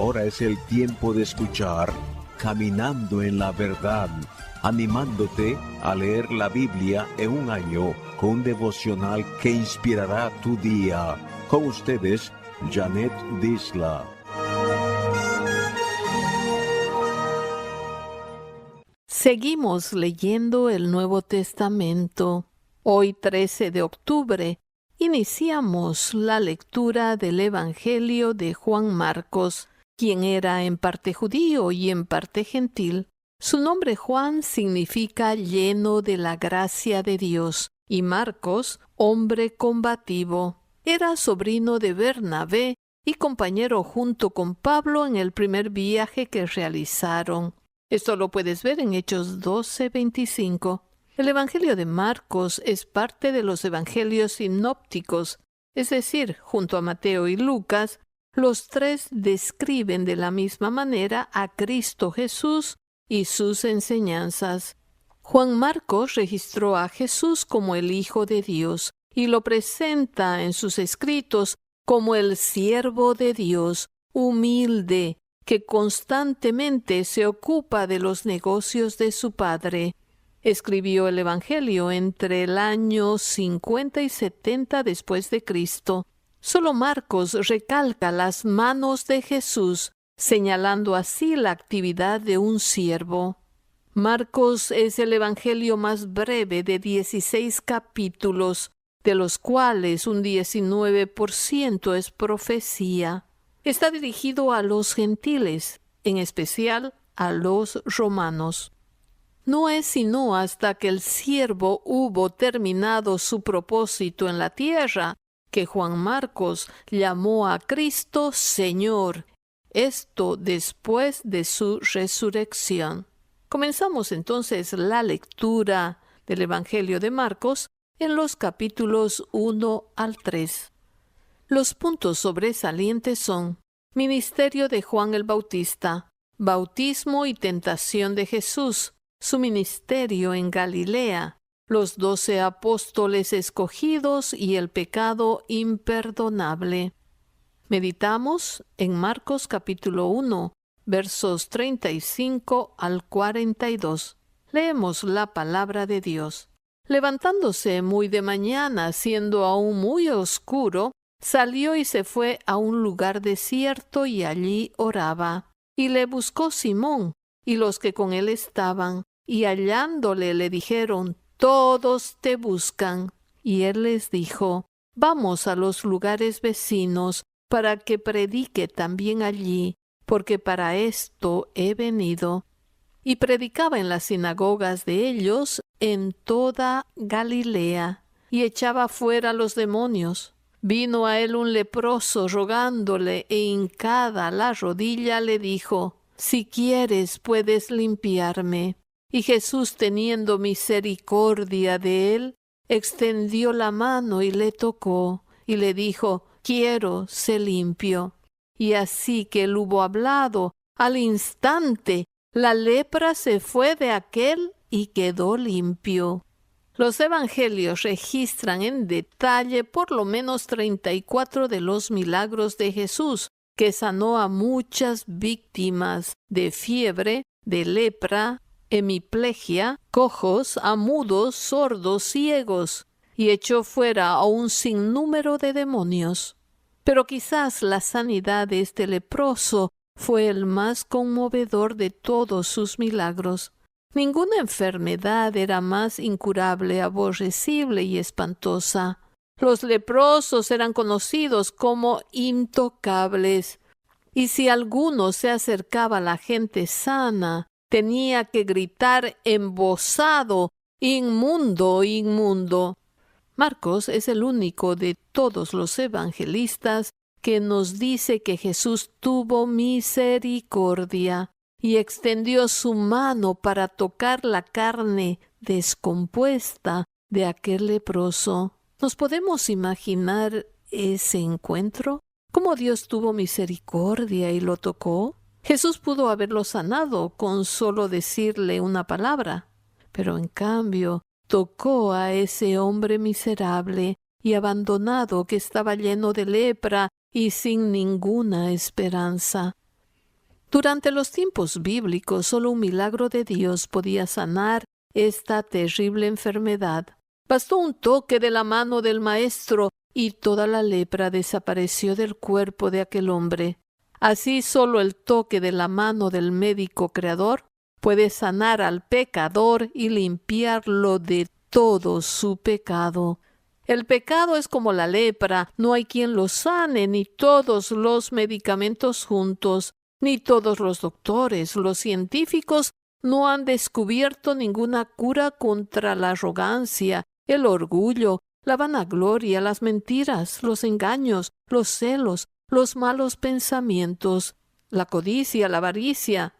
ahora es el tiempo de escuchar Caminando en la Verdad, animándote a leer la Biblia en un año con un devocional que inspirará tu día. Con ustedes, Janet Disla. Seguimos leyendo el Nuevo Testamento. Hoy, 13 de octubre, iniciamos la lectura del Evangelio de Juan Marcos, quien era en parte judío y en parte gentil. Su nombre Juan significa lleno de la gracia de Dios, y Marcos, hombre combativo. Era sobrino de Bernabé y compañero junto con Pablo en el primer viaje que realizaron. Esto lo puedes ver en Hechos 12:25. El Evangelio de Marcos es parte de los Evangelios sinópticos, es decir, junto a Mateo y Lucas, los tres describen de la misma manera a Cristo Jesús y sus enseñanzas. Juan Marcos registró a Jesús como el Hijo de Dios y lo presenta en sus escritos como el siervo de Dios, humilde, que constantemente se ocupa de los negocios de su Padre. Escribió el Evangelio entre el año 50 y 70 después de Cristo. Solo Marcos recalca las manos de Jesús, señalando así la actividad de un siervo. Marcos es el Evangelio más breve de 16 capítulos, de los cuales un 19% es profecía. Está dirigido a los gentiles, en especial a los romanos. No es sino hasta que el siervo hubo terminado su propósito en la tierra que Juan Marcos llamó a Cristo Señor, esto después de su resurrección. Comenzamos entonces la lectura del Evangelio de Marcos en los capítulos 1 al 3. Los puntos sobresalientes son: ministerio de Juan el Bautista, bautismo y tentación de Jesús, su ministerio en Galilea, los 12 apóstoles escogidos y el pecado imperdonable. Meditamos en Marcos capítulo 1, versos 35 al 42. Leemos la palabra de Dios. Levantándose muy de mañana, siendo aún muy oscuro, salió y se fue a un lugar desierto y allí oraba. Y le buscó Simón y los que con él estaban, y hallándole le dijeron: todos te buscan. Y él les dijo: vamos a los lugares vecinos, para que predique también allí, porque para esto he venido. Y predicaba en las sinagogas de ellos en toda Galilea, y echaba fuera los demonios. Vino a él un leproso rogándole, e hincada la rodilla le dijo: si quieres puedes limpiarme. Y Jesús, teniendo misericordia de él, extendió la mano y le tocó, y le dijo: quiero, sé limpio. Y así que él hubo hablado, al instante la lepra se fue de aquél y quedó limpio. Los evangelios registran en detalle por lo menos 34 de los milagros de Jesús, que sanó a muchas víctimas de fiebre, de lepra, hemiplegia, cojos, mudos, sordos, ciegos, y echó fuera a un sinnúmero de demonios. Pero quizás la sanidad de este leproso fue el más conmovedor de todos sus milagros. Ninguna enfermedad era más incurable, aborrecible y espantosa. Los leprosos eran conocidos como intocables, y si alguno se acercaba a la gente sana, tenía que gritar embozado: inmundo, inmundo. Marcos es el único de todos los evangelistas que nos dice que Jesús tuvo misericordia y extendió su mano para tocar la carne descompuesta de aquel leproso. ¿Nos podemos imaginar ese encuentro? ¿Cómo Dios tuvo misericordia y lo tocó? Jesús pudo haberlo sanado con solo decirle una palabra, pero en cambio tocó a ese hombre miserable y abandonado que estaba lleno de lepra y sin ninguna esperanza. Durante los tiempos bíblicos, solo un milagro de Dios podía sanar esta terrible enfermedad. Bastó un toque de la mano del Maestro y toda la lepra desapareció del cuerpo de aquel hombre. Así solo el toque de la mano del médico creador puede sanar al pecador y limpiarlo de todo su pecado. El pecado es como la lepra, no hay quien lo sane, ni todos los medicamentos juntos, ni todos los doctores, los científicos no han descubierto ninguna cura contra la arrogancia, el orgullo, la vanagloria, las mentiras, los engaños, los celos, los malos pensamientos, la codicia, la avaricia.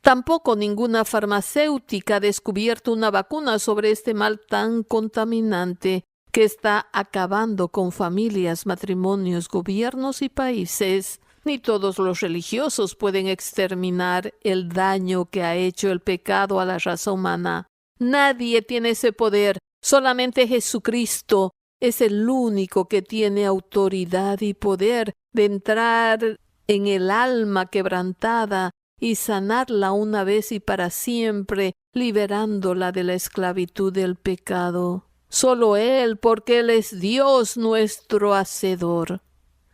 Tampoco ninguna farmacéutica ha descubierto una vacuna sobre este mal tan contaminante que está acabando con familias, matrimonios, gobiernos y países. Ni todos los religiosos pueden exterminar el daño que ha hecho el pecado a la raza humana. Nadie tiene ese poder. Solamente Jesucristo es el único que tiene autoridad y poder de entrar en el alma quebrantada y sanarla una vez y para siempre, liberándola de la esclavitud del pecado. Solo Él, porque Él es Dios nuestro Hacedor.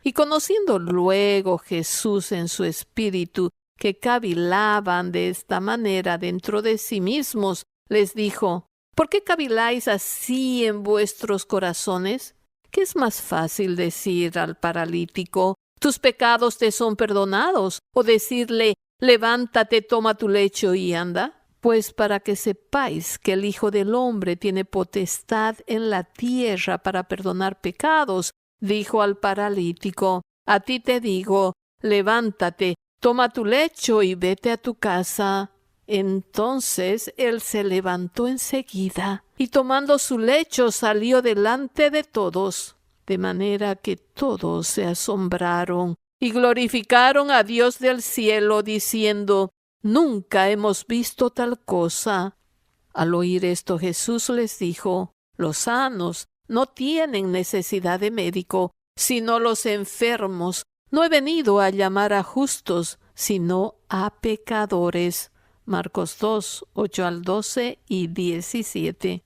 Y conociendo luego Jesús en su espíritu, que cavilaban de esta manera dentro de sí mismos, les dijo: ¿Por qué caviláis así en vuestros corazones? ¿Qué es más fácil decir al paralítico: tus pecados te son perdonados? ¿O decirle: levántate, toma tu lecho y anda? Pues para que sepáis que el Hijo del Hombre tiene potestad en la tierra para perdonar pecados, dijo al paralítico: a ti te digo, levántate, toma tu lecho y vete a tu casa. Entonces él se levantó enseguida y tomando su lecho salió delante de todos, de manera que todos se asombraron y glorificaron a Dios del cielo, diciendo: nunca hemos visto tal cosa. Al oír esto, Jesús les dijo: los sanos no tienen necesidad de médico, sino los enfermos. No he venido a llamar a justos, sino a pecadores. Marcos 2, 8 al 12 y 17.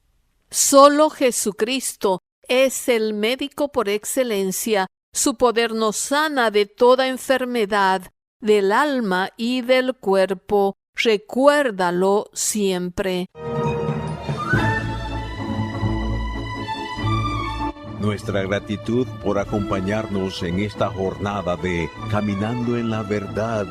Solo Jesucristo es el médico por excelencia. Su poder nos sana de toda enfermedad, del alma y del cuerpo. Recuérdalo siempre. Nuestra gratitud por acompañarnos en esta jornada de Caminando en la Verdad.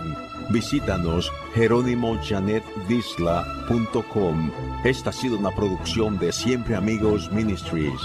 Visítanos jeronimojanetvisla.com. Esta ha sido una producción de Siempre Amigos Ministries.